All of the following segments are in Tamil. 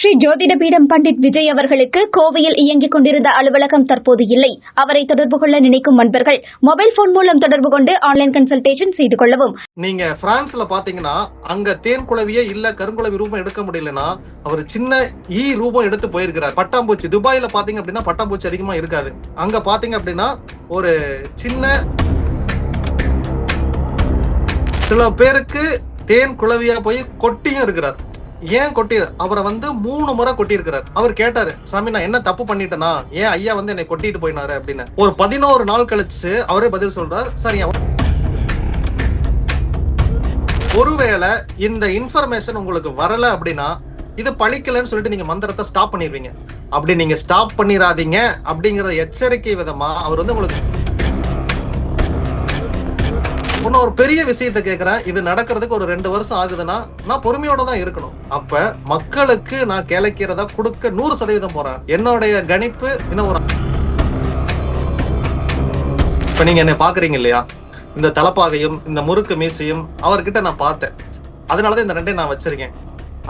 ஸ்ரீ ஜோதிட பீடம் பண்டிட் விஜய் அவர்களுக்கு கோவையில் இயங்கிக் கொண்டிருந்த அலுவலகம் தற்போது இல்லை. அவரை தொடர்பு கொள்ள நினைக்கும் நண்பர்கள் மொபைல் போன் மூலம் தொடர்பு கொண்டு ஆன்லைன் கன்சல்டேஷன் செய்து கொள்ளவும். நீங்க பிரான்ஸ்ல பாத்தீங்கன்னா அங்க தேன் குளவியே இல்ல கருங்குளவி ரூபம் எடுக்க முடியலன்னா அவர் சின்ன ரூபம் எடுத்து போயிருக்கிறார். பட்டாம்பூச்சி துபாயில பாத்தீங்க அப்படின்னா பட்டாம்பூச்சி அதிகமா இருக்காது. அங்க பாத்தீங்க அப்படின்னா ஒரு சின்ன சில பேருக்கு தேன் குளவியா போய் கொட்டியும் இருக்கிறார். ஏன் கொட்டி அவரை 3 முறை கொட்டி இருக்கிறார். அவர் கேட்டாரு, சாமி நான் என்ன தப்பு பண்ணிட்டேனா, ஏன் ஐயா என்னை கொட்டிட்டு போயினாரு அப்படின்னு. ஒரு 11 நாள் கழிச்சு அவரே பதில் சொல்றார், சரி ஒருவேளை இந்த இன்ஃபர்மேஷன் உங்களுக்கு வரல அப்படின்னா இது பழிக்கலன்னு சொல்லிட்டு நீங்க மந்திரத்தை ஸ்டாப் பண்ணிடுவீங்க. அப்படி நீங்க ஸ்டாப் பண்ணிடாதீங்க அப்படிங்கிற எச்சரிக்கை விதமா அவர் உங்களுக்கு ஒரு பெரிய விஷயத்த கேட்கிறேன். இது நடக்கிறதுக்கு ஒரு 2 வருஷம் ஆகுதுன்னா நான் பொறுமையோட தான் இருக்கணும். அப்ப மக்களுக்கு நான் கிளைக்கிறதா கொடுக்க 100% போறேன். என்னுடைய கணிப்பு இன்னும் ஒரு இப்ப நீங்க என்னை பாக்குறீங்க இல்லையா, இந்த தலப்பாகையும் இந்த முறுக்கு மீசையும் அவர்கிட்ட நான் பார்த்தேன். அதனாலதான் இந்த 2 நான் வச்சிருக்கேன்.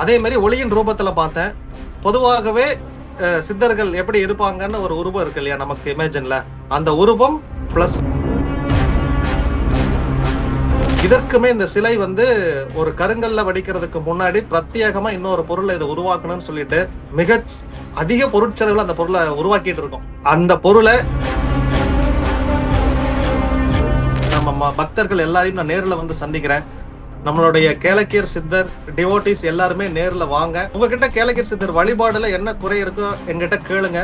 அதே மாதிரி ஒளியின் ரூபத்துல பார்த்தேன். பொதுவாகவே சித்தர்கள் எப்படி இருப்பாங்கன்னு ஒரு உருவம் இருக்கு இல்லையா நமக்கு இமேஜின்ல, அந்த உருவம் பிளஸ் இதற்குமே இந்த சிலை ஒரு கருங்கல்ல வடிக்கிறதுக்கு முன்னாடி பிரத்யேகமா இன்னொரு பொருளை இதை உருவாக்கணும்னு சொல்லிட்டு மிக அதிக பொருட்செலவுல அந்த பொருளை உருவாக்கிட்டு இருக்கோம். அந்த பொருளை நம்ம பக்தர்கள் எல்லாரையும் நான் நேர்ல சந்திக்கிறேன். நம்மளுடைய கேளக்கியர் சித்தர் டிவோட்டிஸ் எல்லாருமே நேர்ல வாங்க. உங்ககிட்ட கேளக்கியர் சித்தர் வழிபாடுல என்ன குறை இருக்கோ என்கிட்ட கேளுங்க.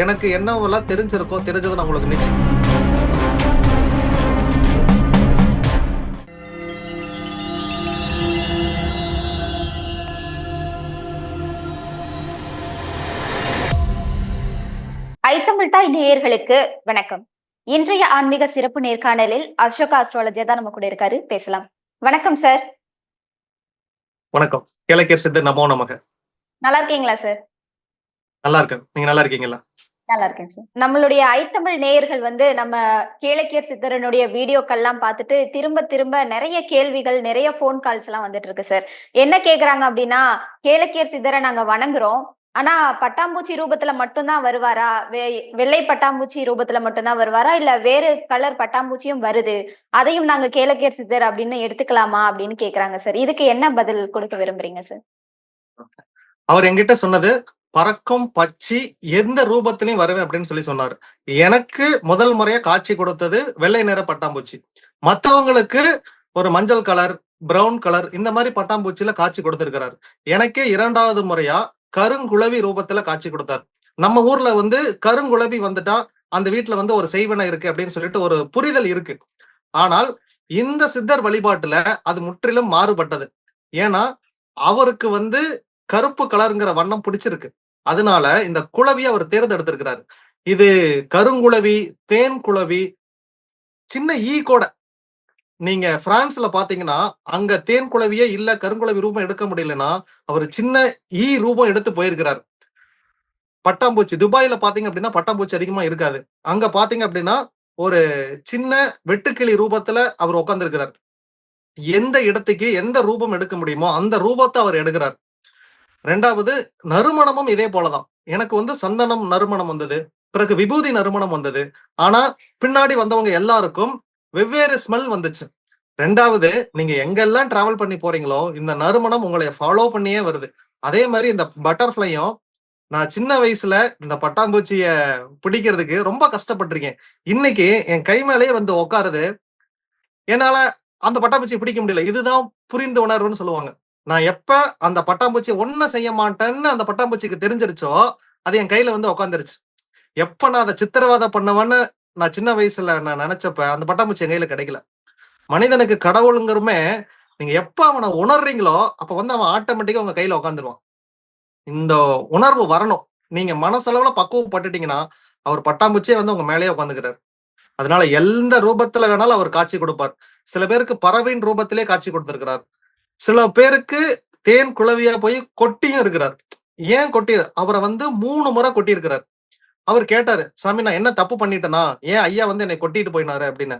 எனக்கு என்னவெல்லாம் தெரிஞ்சிருக்கோ தெரிஞ்சதை நான் உங்களுக்கு நிச்சயம். ஐத்தமிழ் தாய் நேயர்களுக்கு வணக்கம். இன்றைய ஆன்மீக சிறப்பு நேர்காணலில் அசோகா அஸ்ட்ராலஜர் தான் நம்ம கூட இருக்காரு, பேசலாம். வணக்கம் சார். வணக்கம். கேளக்கியர் சித்தர் நமோ நமக. நல்லா இருக்கீங்களா சார்? நல்லா இருக்கேன். நீங்க நல்லா இருக்கீங்களா? நல்லா இருக்கேன் சார். நம்மளுடைய ஐத்தமிழ் நேயர்கள் நம்ம கேளக்கியர் சித்தரனுடைய வீடியோக்கள்லாம் பார்த்துட்டு திரும்ப திரும்ப நிறைய கேள்விகள், நிறைய போன் கால்ஸ் எல்லாம் வந்துட்டு இருக்கு சார். என்ன கேக்குறாங்க அப்படின்னா, கேளக்கியர் சித்தரை நாங்க வணங்குறோம், ஆனா பட்டாம்பூச்சி ரூபத்துல மட்டும்தான் வருவாரா, வெள்ளை பட்டாம்பூச்சி ரூபத்துல மட்டும்தான் வருவாரா, இல்ல வேறு கலர் பட்டாம்பூச்சியும் வருது, அதையும் நாங்க கேளக்கியர் சித்தர் அப்படின்னு எடுத்துக்கலாமா அப்படின்னு கேக்குறாங்க சார். இதுக்கு என்ன பதில் கொடுக்க விரும்புறீங்க சார்? அவர் என்கிட்ட சொன்னது பறக்கும் பட்சி எந்த ரூபத்திலையும் வருவேன் அப்படின்னு சொல்லி சொன்னாரு. எனக்கு முதல் முறையா காட்சி கொடுத்தது வெள்ளை நிற பட்டாம்பூச்சி. மற்றவங்களுக்கு ஒரு மஞ்சள் கலர், பிரவுன் கலர் இந்த மாதிரி பட்டாம்பூச்சியில காட்சி கொடுத்திருக்கிறார். எனக்கே 2வது முறையா கருங்குளவி ரூபத்துல காட்சி கொடுத்தார். நம்ம ஊர்ல கருங்குளவி வந்துட்டா அந்த வீட்டுல ஒரு செய்வனை இருக்கு அப்படின்னு சொல்லிட்டு ஒரு புரிதல் இருக்கு. ஆனால் இந்த சித்தர் வழிபாட்டுல அது முற்றிலும் மாறுபட்டது. ஏன்னா அவருக்கு கருப்பு கலருங்கிற வண்ணம் பிடிச்சிருக்கு. அதனால இந்த குளவியை அவர் தேர்ந்தெடுத்திருக்கிறார். இது கருங்குளவி, தேன் குளவி, சின்ன கூட நீங்க பிரான்ஸ்ல பாத்தீங்கன்னா அங்க தேன் குளவியே இல்ல கருங்குளவி ரூபம் எடுக்க முடியலன்னா அவர் சின்ன ரூபம் எடுத்து போயிருக்கிறார். பட்டாம்பூச்சி துபாயில பாத்தீங்க அப்படின்னா பட்டாம்பூச்சி அதிகமா இருக்காது. அங்க பாத்தீங்க அப்படின்னா ஒரு சின்ன வெட்டுக்கிளி ரூபத்துல அவர் உட்கார்ந்துருக்கிறார். எந்த இடத்துக்கு எந்த ரூபம் எடுக்க முடியுமோ அந்த ரூபத்தை அவர் எடுக்கிறார். 2வது நறுமணமும் இதே போலதான். எனக்கு சந்தனம் நறுமணம் வந்தது, பிறகு விபூதி நறுமணம் வந்தது. ஆனா பின்னாடி வந்தவங்க எல்லாருக்கும் வெவ்வேறு ஸ்மெல் வந்துச்சு. 2வது நீங்க எங்கெல்லாம் டிராவல் பண்ணி போறீங்களோ இந்த நறுமணம் உங்களை ஃபாலோ பண்ணியே வருது. அதே மாதிரி இந்த பட்டர்ஃபிளையும், நான் சின்ன வயசுல இந்த பட்டாம்பூச்சிய பிடிக்கிறதுக்கு ரொம்ப கஷ்டப்பட்டிருக்கேன். இன்னைக்கு என் கை மேலேயே உட்காருது. என்னால அந்த பட்டாம்பூச்சியை பிடிக்க முடியல. இதுதான் புரிந்து உணர்வுன்னு சொல்லுவாங்க. நான் எப்ப அந்த பட்டாம்பூச்சியை ஒன்னும் செய்ய மாட்டேன்னு அந்த பட்டாம்பூச்சிக்கு தெரிஞ்சிருச்சோ அது என் கையில உட்காந்துருச்சு. எப்ப நான் அதை சித்திரவதை பண்ணுவேன்னு நான் சின்ன வயசுல நான் நினைச்சப்ப அந்த பட்டாம்பூச்சி என் கையில கிடைக்கல. மனிதனுக்கு கடவுளுங்கிறமே நீங்க எப்ப அவனை உணர்றீங்களோ அப்ப அவன் ஆட்டோமேட்டிக்கா உங்க கையில உட்காந்துருவான். இந்த உணர்வு வரணும். நீங்க மனசளவுல பக்குவப்பட்டுட்டீங்கன்னா அவர் பட்டாம்பூச்சியே உங்க மேலேயே உட்காந்துக்கிறார். அதனால எந்த ரூபத்துல வேணாலும் அவர் காட்சி கொடுப்பார். சில பேருக்கு பறவையின் ரூபத்திலே காட்சி கொடுத்திருக்கிறார். சில பேருக்கு தேன் குளவியா போய் கொட்டியும் இருக்கிறார். ஏன் கொட்டி அவரை 3 முறை கொட்டி இருக்கிறார். அவர் கேட்டாரு, சாமி நான் என்ன தப்பு பண்ணிட்டேனா, ஏன் ஐயா என்னை கொட்டிட்டு போயினாரு அப்படின்னு.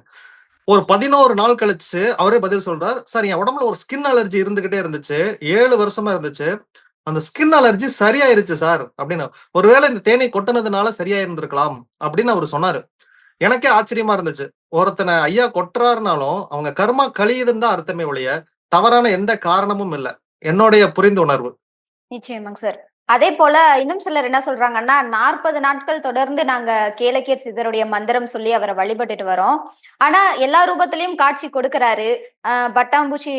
ஒரு 11 நாள் கழிச்சு அவரே பதில் சொல்றார், சார் என் உடம்புல ஒரு ஸ்கின் அலர்ஜி இருந்துகிட்டே இருந்துச்சு, 7 வருஷமா இருந்துச்சு. அந்த ஸ்கின் அலர்ஜி சரியாயிருச்சு சார் அப்படின்னு. ஒருவேளை இந்த தேனீ கொட்டுனதுனால சரியா இருந்திருக்கலாம் அப்படின்னு அவர் சொன்னாரு. எனக்கே ஆச்சரியமா இருந்துச்சு. ஒருத்தனை ஐயா கொட்டுறாருனாலும் அவங்க கர்மா கழியுதுன்னு தான் அர்த்தமே ஒழிய தவறான எந்த காரணமும் இல்ல. என்னுடைய புரிந்துணர்வு. நிச்சயமாங்க சார். அதே போல இன்னும் சிலர் என்ன சொல்றாங்கன்னா, 40 நாட்கள் தொடர்ந்து நாங்க கேளக்கியர் சித்தருடைய மந்திரம் சொல்லி அவர வழிபட்டுட்டு வரோம். ஆனா, எல்லா ரூபத்திலயும் காட்சி கொடுக்கிறாரு. பட்டாம்பூச்சி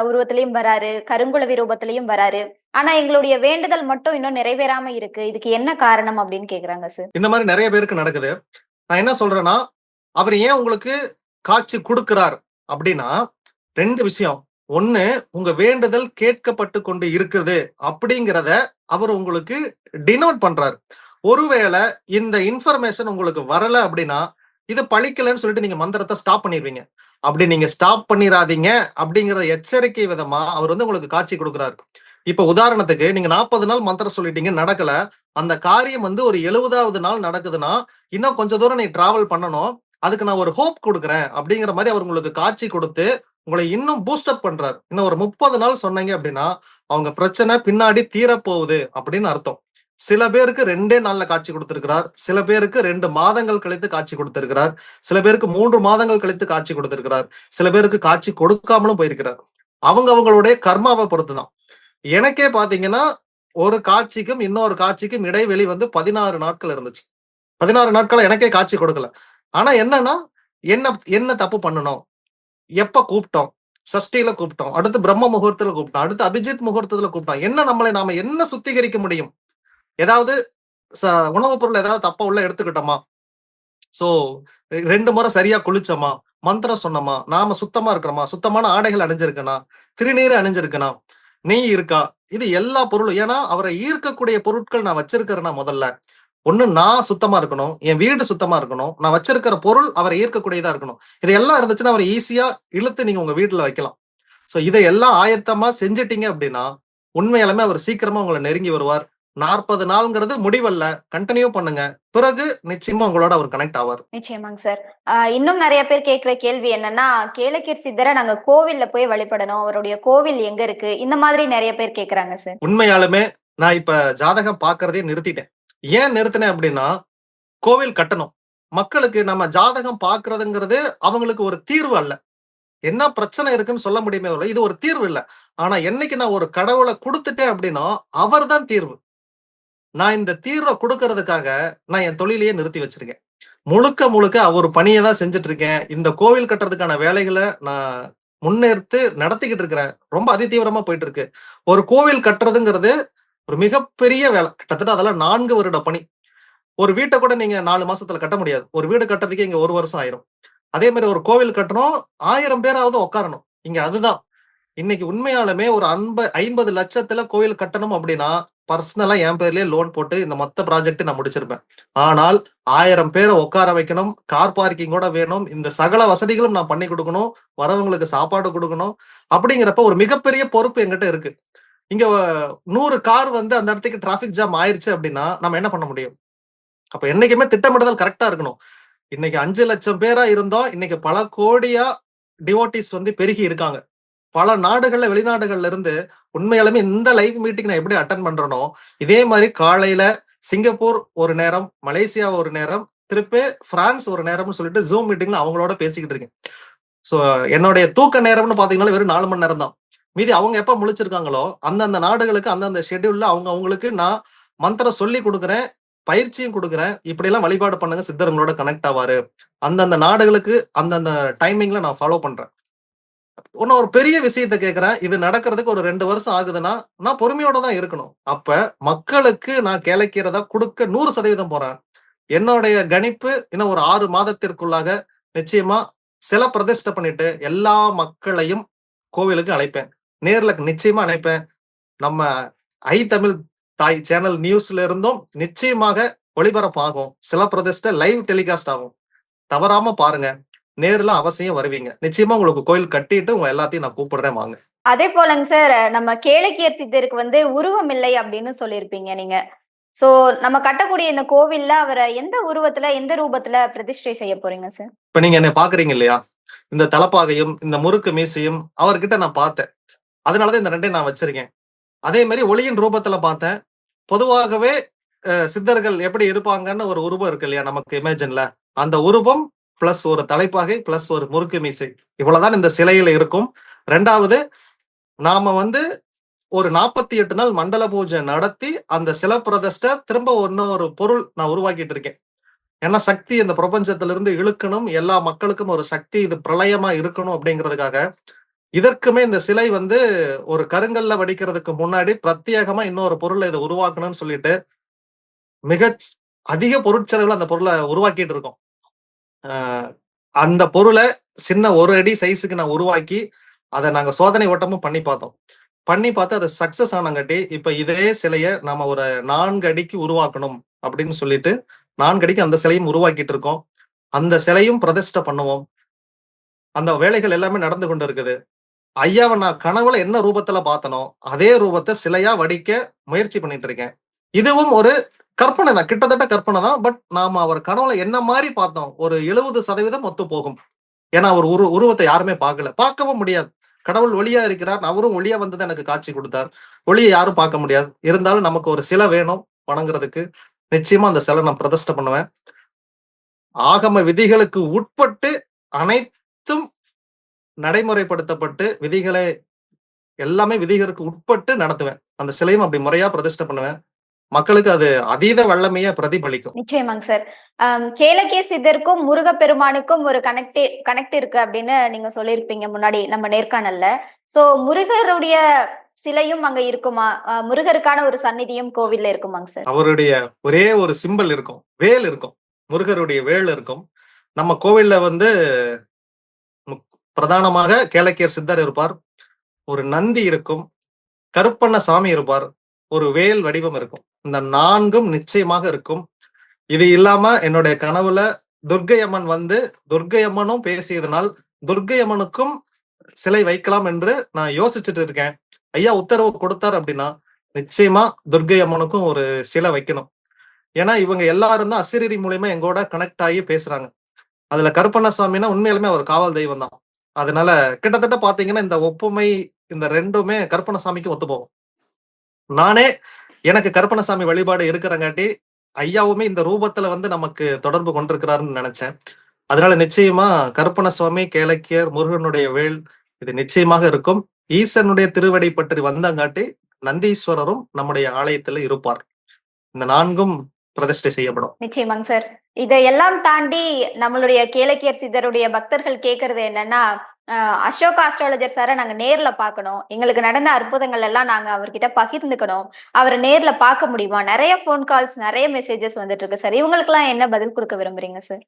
உருவத்திலயும் வராரு, கருங்குளவி ரூபத்திலயும் வராரு. ஆனா, எங்களுடைய வேண்டுதல் மட்டும் இன்னும் நிறைவேறாம இருக்கு. இதுக்கு என்ன காரணம் அப்படின்னு கேக்குறாங்க சார். இந்த மாதிரி நிறைய பேருக்கு நடக்குது. நான் என்ன சொல்றேன்னா, அவர் ஏன் உங்களுக்கு காட்சி கொடுக்கிறார் அப்படின்னா 2 விஷயம். ஒண்ணு, உங்க வேண்டுதல் கேட்கப்பட்டு கொண்டு இருக்குது அப்படிங்கிறத அவர் உங்களுக்கு டினோட் பண்றாரு. ஒருவேளை இந்த இன்ஃபர்மேஷன் உங்களுக்கு வரல அப்படின்னா இது பழிக்கலன்னு சொல்லிட்டு நீங்க மந்திரத்தை ஸ்டாப் பண்ணிடுவீங்க. அப்படி நீங்க ஸ்டாப் பண்ணிடாதீங்க அப்படிங்கிற எச்சரிக்கை விதமா அவர் வந்து உங்களுக்கு காட்சி கொடுக்குறாரு. இப்ப உதாரணத்துக்கு நீங்க 40 நாள் மந்திரம் சொல்லிட்டீங்க, நடக்கல. அந்த காரியம் வந்து ஒரு 70வது நாள் நடக்குதுன்னா இன்னும் கொஞ்ச தூரம் நீ டிராவல் பண்ணணும், அதுக்கு நான் ஒரு ஹோப் கொடுக்குறேன் அப்படிங்கிற மாதிரி அவர் உங்களுக்கு காட்சி கொடுத்து உங்களை இன்னும் பூஸ்டப் பண்றாரு. இன்னும் ஒரு 30 நாள் சொன்னீங்க அப்படின்னா அவங்க பிரச்சனை பின்னாடி தீரப்போகுது அப்படின்னு அர்த்தம். சில பேருக்கு 2 நாள்ல காட்சி கொடுத்திருக்கிறார், சில பேருக்கு 2 மாதங்கள் கழித்து காட்சி கொடுத்திருக்கிறார், சில பேருக்கு 3 மாதங்கள் கழித்து காட்சி கொடுத்திருக்கிறார், சில பேருக்கு காட்சி கொடுக்காமலும் போயிருக்கிறார். அவங்களுடைய கர்மாவை பொறுத்துதான். எனக்கே பாத்தீங்கன்னா ஒரு காட்சிக்கும் இன்னொரு காட்சிக்கும் இடைவெளி வந்து 16 நாட்கள் இருந்துச்சு. 16 நாட்கள் எனக்கே காட்சி கொடுக்கல. ஆனா என்னன்னா, என்ன தப்பு பண்ணணும், எப்ப கூப்பிட்டோம், சஷ்டியில கூப்பிட்டோம், அடுத்து பிரம்ம முகூர்த்தத்துல கூப்பிட்டோம், அடுத்து அபிஜித் முகூர்த்தத்துல கூப்பிட்டோம், என்ன நம்மளை நாம என்ன சுத்திகரிக்க முடியும், ஏதாவது உணவுப் பொருள் ஏதாவது தப்பா உள்ள எடுத்துக்கிட்டோமா, சோ 2 முறை சரியா குளிச்சோமா, மந்திரம் சொன்னோமா, நாம சுத்தமா இருக்கிறோமா, சுத்தமான ஆடைகள் அணிஞ்சிருக்கனா, திருநீர் அணிஞ்சிருக்கனா, நெய் இருக்கா, இது எல்லா பொருளும். ஏன்னா அவரை ஈர்க்கக்கூடிய பொருட்கள் நான் வச்சிருக்கிறேன்னா முதல்ல ஒண்ணு நான் சுத்தமா இருக்கணும், என் வீடு சுத்தமா இருக்கணும், நான் வச்சிருக்கிற பொருள் அவரை ஈர்க்கக்கூடியதா இருக்கணும். இது எல்லாம் இருந்துச்சுன்னா அவரை ஈஸியா இழுத்து நீங்க உங்க வீட்டுல வைக்கலாம். சோ இதையெல்லாம் ஆயத்தமா செஞ்சிட்டீங்க அப்படின்னா உண்மையாலுமே அவர் சீக்கிரமா உங்களை நெருங்கி வருவார். 40 நாள்ங்கிறது முடிவல்ல, கண்டினியூ பண்ணுங்க. பிறகு நிச்சயமா உங்களோட அவர் கனெக்ட் ஆவார். நிச்சயமாங்க சார். இன்னும் நிறைய பேர் கேட்கிற கேள்வி என்னன்னா, கேளக்கியர் சித்தரை நாங்க கோவில்ல போய் வழிபடணும், அவருடைய கோவில் எங்க இருக்கு, இந்த மாதிரி நிறைய பேர் கேக்குறாங்க சார். உண்மையாலுமே நான் இப்ப ஜாதகம் பாக்குறதே நிறுத்திட்டேன். ஏன் நிறுத்தினேன் அப்படின்னா, கோவில் கட்டணும். மக்களுக்கு நம்ம ஜாதகம் பாக்குறதுங்கிறது அவங்களுக்கு ஒரு தீர்வு அல்ல. என்ன பிரச்சனை இருக்குன்னு சொல்ல முடியுமே, இது ஒரு தீர்வு இல்ல. ஆனா என்னைக்கு நான் ஒரு கடவுளை கொடுத்துட்டேன் அப்படின்னா அவர் தான் தீர்வு. நான் இந்த தீர்வை கொடுக்கறதுக்காக நான் என் தொழிலையே நிறுத்தி வச்சிருக்கேன். முழுக்க முழுக்க அவர் பணியை தான் செஞ்சுட்டு இருக்கேன். இந்த கோவில் கட்டுறதுக்கான வேலைகளை நான் முன்னெடுத்து நடத்திக்கிட்டு இருக்கிறேன். ரொம்ப அதிதீவிரமா போயிட்டு இருக்கு. ஒரு கோவில் கட்டுறதுங்கிறது ஒரு மிகப்பெரிய வேலை. கிட்டத்தட்ட அதெல்லாம் 4 வருட பணி. ஒரு வீட்டை கூட நீங்க 4 மாசத்துல கட்ட முடியாது. ஒரு வீடு கட்டுறதுக்கு இங்க 1 வருஷம் ஆயிரும். அதே மாதிரி ஒரு கோவில் கட்டணும், 1000 பேராவது உட்காரணும் இங்க. அதுதான் இன்னைக்கு உண்மையாலுமே ஒரு 50 லட்சத்துல கோவில் கட்டணும் அப்படின்னா பர்சனலா என் பேர்லயே லோன் போட்டு இந்த மொத்த ப்ராஜெக்ட் நான் முடிச்சிருப்பேன். ஆனால் 1000 பேரை உட்கார வைக்கணும், கார் பார்க்கிங்கோட வேணும், இந்த சகல வசதிகளும் நான் பண்ணி கொடுக்கணும், வரவங்களுக்கு சாப்பாடு கொடுக்கணும். அப்படிங்கிறப்ப ஒரு மிகப்பெரிய பொறுப்பு என்கிட்ட இருக்கு. இங்க 100 கார் வந்து அந்த இடத்துக்கு டிராபிக் ஜாம் ஆயிருச்சு அப்படின்னா நம்ம என்ன பண்ண முடியும்? அப்ப என்னைக்குமே திட்டமிடுதல் கரெக்டா இருக்கணும். இன்னைக்கு 5 லட்சம் பேரா இருந்தோம், இன்னைக்கு பல கோடியா டிவோட்டிஸ் வந்து பெருகி இருக்காங்க. பல நாடுகள்ல, வெளிநாடுகள்ல இருந்து உண்மையாலுமே இந்த லைவ் மீட்டிங் நான் எப்படி அட்டன் பண்றேனோ இதே மாதிரி காலையில சிங்கப்பூர் ஒரு நேரம், மலேசியா ஒரு நேரம், திருப்பி பிரான்ஸ் ஒரு நேரம்னு சொல்லிட்டு ஜூம் மீட்டிங்ல அவங்களோட பேசிக்கிட்டு இருக்கேன். சோ என்னுடைய தூக்க நேரம்னு பாத்தீங்கன்னா வெறும் 4 மணி நேரம் தான். மீதி அவங்க எப்ப முழிச்சிருக்காங்களோ அந்தந்த நாடுகளுக்கு அந்தந்த ஷெட்யூல்ல அவங்களுக்கு நான் மந்திரம் சொல்லி கொடுக்குறேன், பயிற்சியும் கொடுக்குறேன். இப்படி எல்லாம் வழிபாடு பண்ணுங்க, சித்தர்களோட கனெக்ட் ஆவாரு. அந்தந்த நாடுகளுக்கு அந்தந்த டைமிங்ல நான் ஃபாலோ பண்றேன். ஒன்னும் ஒரு பெரிய விஷயத்த கேட்கிறேன். இது நடக்கிறதுக்கு ஒரு 2 வருஷம் ஆகுதுன்னா நான் பொறுமையோட தான் இருக்கணும். அப்ப மக்களுக்கு நான் கேளக்கிறதா கொடுக்க 100% போறேன். என்னுடைய கணிப்பு இன்னும் ஒரு 6 மாதத்திற்குள்ளாக நிச்சயமா சில பிரதிஷ்டை பண்ணிட்டு எல்லா மக்களையும் கோவிலுக்கு அழைப்பேன். நேர்ல நிச்சயமா அழைப்பேன். நம்ம ஐ தமிழ் தாய் சேனல் நியூஸ்ல இருந்தும் நிச்சயமாக ஒளிபரப்பாகும். சில பிரதிஷ்டை லைவ் டெலிகாஸ்ட் ஆகும். தவறாம பாருங்க. நேர்ல அவசியம் வருவீங்க. நிச்சயமா உங்களுக்கு கோயில் கட்டிட்டு உங்க எல்லாத்தையும் நான் கூப்பிடுறேன், வாங்க. அதே போலங்க சார், நம்ம கேளக்கியர் சித்தருக்கு வந்து உருவம் இல்லை அப்படின்னு சொல்லியிருப்பீங்க நீங்க. சோ நம்ம கட்டக்கூடிய இந்த கோவில்ல அவரை எந்த உருவத்துல, எந்த ரூபத்துல பிரதிஷ்டை செய்ய போறீங்க சார்? இப்ப நீங்க என்ன பாக்குறீங்க இல்லையா, இந்த தலப்பாகையும் இந்த முறுக்கு மீசையும் அவர்கிட்ட நான் பார்த்தேன். அதனாலதான் இந்த 2 நான் வச்சிருக்கேன். அதே மாதிரி ஒளியின் ரூபத்துல பார்த்தேன். பொதுவாகவே சித்தர்கள் எப்படி இருப்பாங்கன்னு ஒரு உருவம் இருக்கு இல்லையா நமக்கு இமேஜின்ல, அந்த உருவம் பிளஸ் ஒரு தலைப்பாகை பிளஸ் ஒரு முறுக்கு மீசை, இவ்வளவுதான் இந்த சிலையில இருக்கும். 2வது, நாம ஒரு 48 நாள் மண்டல பூஜை நடத்தி அந்த சில பிரதிஷ்டை திரும்ப இன்னொரு பொருள் நான் உருவாக்கிட்டு இருக்கேன். ஏன்னா சக்தி இந்த பிரபஞ்சத்திலிருந்து இழுக்கணும், எல்லா மக்களுக்கும் ஒரு சக்தி இது பிரளயமா இருக்கணும் அப்படிங்கிறதுக்காக இதற்குமே இந்த சிலை ஒரு கருங்கல்ல வடிக்கிறதுக்கு முன்னாடி பிரத்யேகமா இன்னொரு பொருளை இதை உருவாக்கணும்னு சொல்லிட்டு மிக அதிக பொருட்செலவுல அந்த பொருளை உருவாக்கிட்டு இருக்கோம். அந்த பொருளை சின்ன 1 அடி சைஸுக்கு நான் உருவாக்கி அதை நாங்க சோதனை ஓட்டமும் பண்ணி பார்த்தோம். பண்ணி பார்த்து அது சக்சஸ் ஆனங்காட்டி இப்ப இதே சிலையை நாம ஒரு 4 அடிக்கு உருவாக்கணும் அப்படின்னு சொல்லிட்டு 4 அடிக்கு அந்த சிலையும் உருவாக்கிட்டு இருக்கோம். அந்த சிலையும் பிரதிஷ்டை பண்ணுவோம். அந்த வேலைகள் எல்லாமே நடந்து கொண்டு இருக்குது. ஐயாவை நான் கனவுல என்ன ரூபத்துல பார்த்தனோ அதே ரூபத்தை சிலையா வடிக்க முயற்சி பண்ணிட்டு இருக்கேன். இதுவும் ஒரு கற்பனை தான், கிட்டத்தட்ட கற்பனை தான். பட் நாம அவர் கனவுல என்ன மாதிரி பார்த்தோம் ஒரு 70% ஒத்து போகும். ஏன்னா அவர் உருவத்தை யாருமே பார்க்கவும் முடியாது. கடவுள் ஒளியா இருக்கிறார், அவரும் ஒளியா வந்துதான் எனக்கு காட்சி கொடுத்தார். ஒளியை யாரும் பார்க்க முடியாது. இருந்தாலும் நமக்கு ஒரு சிலை வேணும் வணங்குறதுக்கு. நிச்சயமா அந்த சிலை நான் பிரதிஷ்டை பண்ணுவேன். ஆகம விதிகளுக்கு உட்பட்டு அனைத்தும் நடைமுறைப்படுத்தப்பட்டு விதிகளை எல்லாமே விதிகளுக்கு உட்பட்டு நடத்துவேன். அந்த சிலையும் அப்படி முறையா பிரதிஷ்டை பண்ணுவேன். மக்களுக்கு அது அதீத வல்லமையா பிரதிபலிக்கும். நிச்சயமாங்க சார். கேளக்கிய சித்தருக்கும் முருகப்பெருமானுக்கும் ஒரு கனெக்ட் இருக்கு அப்படின்னு நீங்க சொல்லியிருப்பீங்க முன்னாடி நம்ம நேர்காணல்ல. சோ முருகருடைய சிலையும் அங்க இருக்குமா? முருகருக்கான ஒரு சந்நிதியும் கோவில்ல இருக்குமாங்க சார்? அவருடைய ஒரே ஒரு சிம்பல் இருக்கும், வேல் இருக்கும். முருகருடைய வேல் இருக்கும். நம்ம கோவில்ல பிரதானமாக கேளக்கியர் சித்தர் இருப்பார், ஒரு நந்தி இருக்கும், கருப்பண்ண சாமி இருப்பார், ஒரு வேல் வடிவம் இருக்கும். இந்த 4ம் நிச்சயமாக இருக்கும். இது இல்லாம என்னுடைய கனவுல துர்க்கை அம்மன் துர்க்கை அம்மனும் பேசியதனால் துர்க்கை அம்மனுக்கும் சிலை வைக்கலாம் என்று நான் யோசிச்சுட்டு இருக்கேன். ஐயா உத்தரவு கொடுத்தார் அப்படின்னா நிச்சயமா துர்க்கை அம்மனுக்கும் ஒரு சிலை வைக்கணும். ஏன்னா இவங்க எல்லாரும் தான் அசிரீரி மூலியமா எங்கூட கனெக்ட் ஆகி பேசுறாங்க. அதுல கருப்பண்ணசாமின்னா உண்மையிலுமே ஒரு காவல் தெய்வம் தான். அதனால கிட்டத்தட்ட பாத்தீங்கன்னா இந்த ஒப்புமை இந்த 2மே கருப்பண்ணசாமிக்கு ஒத்து போகும். நானே எனக்கு கருப்பண்ணசாமி வழிபாடு இருக்கிறங்காட்டி ஐயாவுமே இந்த ரூபத்துல நமக்கு தொடர்பு கொண்டிருக்கிறாருன்னு நினைச்சேன். அதனால நிச்சயமா கருப்பண்ணசுவாமி, கேளக்கியர், முருகனுடைய வேல் இது நிச்சயமாக இருக்கும். ஈசனுடைய திருவடி பற்றி வந்தங்காட்டி நந்தீஸ்வரரும் நம்முடைய ஆலயத்துல இருப்பார். இந்த 4ம் பிரதிஷ்டை செய்யப்படும். நிச்சயமாங்க சார். இதையெல்லாம் தாண்டி நம்மளுடைய கேளக்கியர் சித்தருடைய பக்தர்கள் கேட்கறது என்னன்னா, அசோக் ஆஸ்ட்ராலஜர் சாரை நாங்க நேர்ல பார்க்கணும், எங்களுக்கு நடந்த அற்புதங்கள் எல்லாம் நாங்க அவர்கிட்ட பகிர்ந்துக்கணும், அவரை நேர்ல பார்க்க முடியுமா? நிறைய போன் கால்ஸ், நிறைய மெசேஜஸ் வந்துட்டு இருக்கு சார். இவங்களுக்கு எல்லாம் என்ன பதில் கொடுக்க விரும்புறீங்க சார்?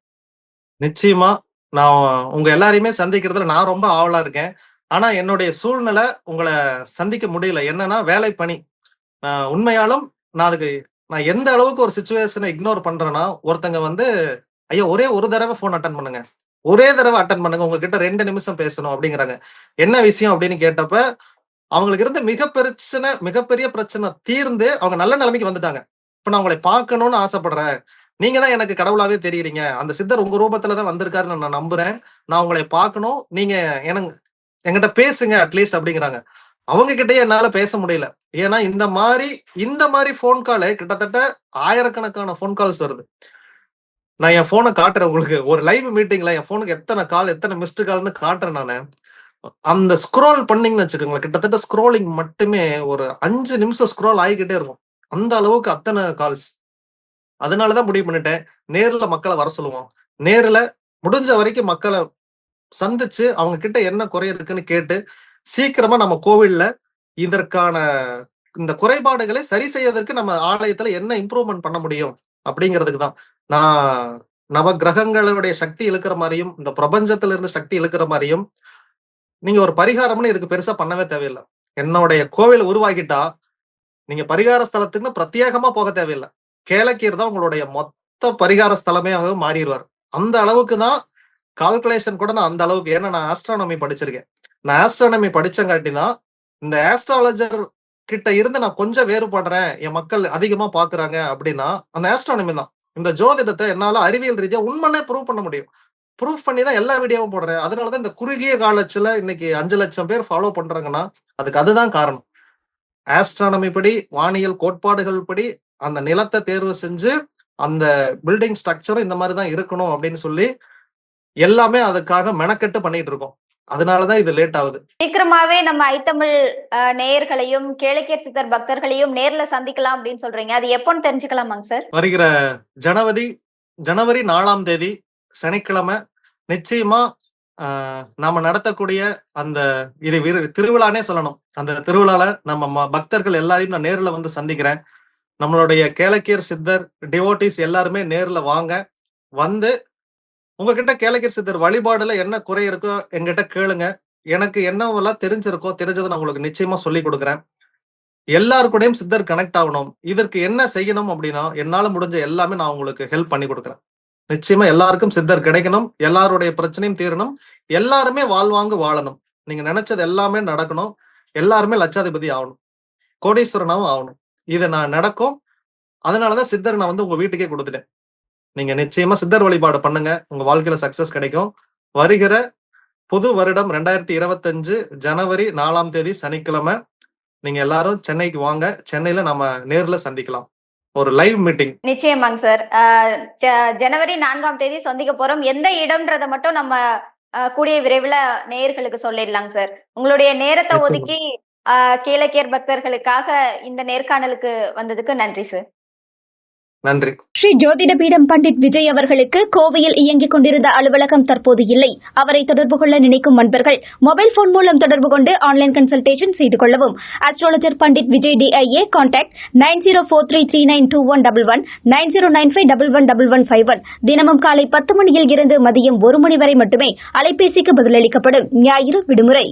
நிச்சயமா நான் உங்க எல்லாரையுமே சந்திக்கிறதுல நான் ரொம்ப ஆவலா இருக்கேன். ஆனா என்னுடைய சூழ்நிலை உங்களை சந்திக்க முடியல. என்னன்னா வேலை பணி. உண்மையாலும் நான் எந்த அளவுக்கு ஒரு சிச்சுவேஷனை இக்னோர் பண்றேன்னா, ஒருத்தங்க ஐயா ஒரே ஒரு தடவை போன் அட்டன் பண்ணுங்க, ஒரே தடவை அட்டன் பண்ணுங்க, உங்ககிட்ட 2 நிமிஷம் பேசணும் அப்படிங்கிறாங்க. என்ன விஷயம் அப்படின்னு கேட்டப்ப அவங்களுக்கு இருந்த மிகப்பெரிய பிரச்சனை தீர்ந்து அவங்க நல்ல நிலைமைக்கு வந்துட்டாங்க. இப்ப நான் உங்களை பார்க்கணும்னு ஆசைப்படுறேன், நீங்க தான் எனக்கு கடவுளாவே தெரியுறீங்க, அந்த சித்தர் உங்க ரூபத்துலதான் வந்திருக்காருன்னு நான் நம்புறேன், நான் உங்களை பார்க்கணும், நீங்க என்கிட்ட பேசுங்க அட்லீஸ்ட் அப்படிங்கிறாங்க. அவங்க கிட்டயே என்னால பேச முடியல. ஏன்னா இந்த மாதிரி போன் கால் கிட்டத்தட்ட 1000கணக்கான போன் கால்ஸ் வருது. நான் என் போனை காட்டுறேன் உங்களுக்கு. ஒரு லைவ் மீட்டிங்ல என் போனுக்கு எத்தனை கால், எத்தனை மிஸ்டு கால்னு காட்டுறேன் நானு. அந்த ஸ்க்ரோல் பண்ணீங்கன்னு வச்சுக்கோங்களேன், கிட்டத்தட்ட ஸ்க்ரோலிங் மட்டுமே ஒரு 5 நிமிஷம் ஸ்க்ரோல் ஆகிக்கிட்டே இருக்கும். அந்த அளவுக்கு அத்தனை கால்ஸ். அதனாலதான் முடிவு பண்ணிட்டேன், நேர்ல மக்களை வர சொல்லுவோம். நேர்ல முடிஞ்ச வரைக்கும் மக்களை சந்திச்சு அவங்க கிட்ட என்ன குறை இருக்குன்னு கேட்டு சீக்கிரமா நம்ம கோவில்ல இதற்கான இந்த குறைபாடுகளை சரி செய்யறதுக்கு நம்ம ஆலயத்துல என்ன இம்ப்ரூவ்மெண்ட் பண்ண முடியும் அப்படிங்கிறதுக்கு தான். நான் நவ கிரகங்களுடைய சக்தி இழுக்கிற மாதிரியும் இந்த பிரபஞ்சத்துல இருந்து சக்தி இழுக்கிற மாதிரியும் நீங்க ஒரு பரிகாரம்னு இதுக்கு பெருசா பண்ணவே தேவையில்லை. என்னுடைய கோவில் உருவாக்கிட்டா நீங்க பரிகார ஸ்தலத்துக்குன்னு பிரத்யேகமா போக தேவையில்லை. கேளக்கியர் தான் உங்களுடைய மொத்த பரிகார ஸ்தலமே மாறிடுவார். அந்த அளவுக்கு தான் கால்குலேஷன் கூட நான் அந்த அளவுக்கு. ஏன்னா நான் ஆஸ்ட்ரானமி படிச்சிருக்கேன். நான் ஆஸ்ட்ரானமி படிச்சங்காட்டி தான் இந்த ஆஸ்ட்ராலஜர் கிட்ட இருந்து நான் கொஞ்சம் வேறுபடுறேன், என் மக்கள் அதிகமா பாக்குறாங்க அப்படின்னா அந்த ஆஸ்ட்ரானமி தான். இந்த ஜோதிடத்தை என்னால அறிவியல் ரீதியா உண்மையே ப்ரூவ் பண்ண முடியும். ப்ரூவ் பண்ணி தான் எல்லா வீடியோவும் போடுறேன். அதனாலதான் இந்த குறுகிய காலத்துல இன்னைக்கு 5 லட்சம் பேர் ஃபாலோ பண்றாங்கன்னா அதுக்கு அதுதான் காரணம். ஆஸ்ட்ரானமி படி, வானியல் கோட்பாடுகள் படி அந்த நிலத்தை தேர்வு செஞ்சு அந்த பில்டிங் ஸ்ட்ரக்சரும் இந்த மாதிரி தான் இருக்கணும் அப்படின்னு சொல்லி எல்லாமே அதுக்காக மெனக்கெட்டு பண்ணிட்டு இருக்கோம். அதனாலதான் இது லேட் ஆகுது. சீக்கிரமாவே நம்ம ஐத்தமிழ் நேயர்களையும் கேளக்கியர் சித்தர் பக்தர்களையும் நேர்ல சந்திக்கலாம் அப்படின்னு சொல்றீங்க. அது எப்போன்னு தெரிஞ்சுக்கலாமாங்க சார்? வருகிற ஜனவரி 4ஆம் தேதி சனிக்கிழமை நிச்சயமா நாம நடத்தக்கூடிய அந்த இது திருவிழானே சொல்லணும். அந்த திருவிழால நம்ம பக்தர்கள் எல்லாரையும் நான் நேர்ல வந்து சந்திக்கிறேன். நம்மளுடைய கேளக்கியர் சித்தர் டிவோட்டிஸ் எல்லாருமே நேர்ல வாங்க. வந்து உங்ககிட்ட கேளக்கியர் சித்தர் வழிபாடுல என்ன குறை இருக்கோ என்கிட்ட கேளுங்க. எனக்கு என்னவெல்லாம் தெரிஞ்சிருக்கோ தெரிஞ்சதை நான் உங்களுக்கு நிச்சயமா சொல்லி கொடுக்குறேன். எல்லாரு கூடயும் சித்தர் கனெக்ட் ஆகணும். இதற்கு என்ன செய்யணும் அப்படின்னா என்னால முடிஞ்ச எல்லாமே நான் உங்களுக்கு ஹெல்ப் பண்ணி கொடுக்குறேன். நிச்சயமா எல்லாருக்கும் சித்தர் கிடைக்கணும். எல்லாருடைய பிரச்சனையும் தீரணும். எல்லாருமே வாழ்வாங்கு வாழணும். நீங்க நினைச்சது எல்லாமே நடக்கணும். எல்லாருமே லட்சாதிபதி ஆகணும். கோடீஸ்வரனாவும் ஆகணும். இது நான் நடக்கும். அதனாலதான் சித்தர் நான் வந்து உங்க வீட்டுக்கே கொடுத்துட்டேன். நீங்க நிச்சயமா சித்தர் வழிபாடு பண்ணுங்க. உங்க வாழ்க்கையில சக்சஸ் கிடைக்கும். வருகிற புது வருடம் 2025 ஜனவரி 4ஆம் தேதி சனிக்கிழமை நீங்க எல்லாரும் சென்னைக்கு வாங்க. சென்னையில நம்ம நேர்ல சந்திக்கலாம். ஒரு லைவ் மீட்டிங். நிச்சயமாங்க சார். ஜனவரி 4ஆம் தேதி சந்திக்க போறோம். எந்த இடம்ன்றத மட்டும் நம்ம கூடிய விரைவில் நேயர்களுக்கு சொல்லிடலாங்க சார். உங்களுடைய நேரத்தை ஒதுக்கி கேளக்கியர் பக்தர்களுக்காக இந்த நேர்காணலுக்கு வந்ததுக்கு நன்றி சார். நன்றி. ஸ்ரீ ஜோதிட பீடம் பண்டிட் விஜய் அவர்களுக்கு கோவையில் இயங்கிக் கொண்டிருந்த அலுவலகம் தற்போது இல்லை. அவரை தொடர்பு கொள்ள நினைக்கும் நண்பர்கள் மொபைல் போன் மூலம் தொடர்பு கொண்டு ஆன்லைன் கன்சல்டேஷன் செய்து கொள்ளவும். Astrologer Pandit Vijay DIA contact 9043392111 9095111151. தினமும் காலை 10 மணியில் இருந்து மதியம் 1 மணி வரை மட்டுமே அலைபேசிக்கு பதிலளிக்கப்படும். ஞாயிறு விடுமுறை.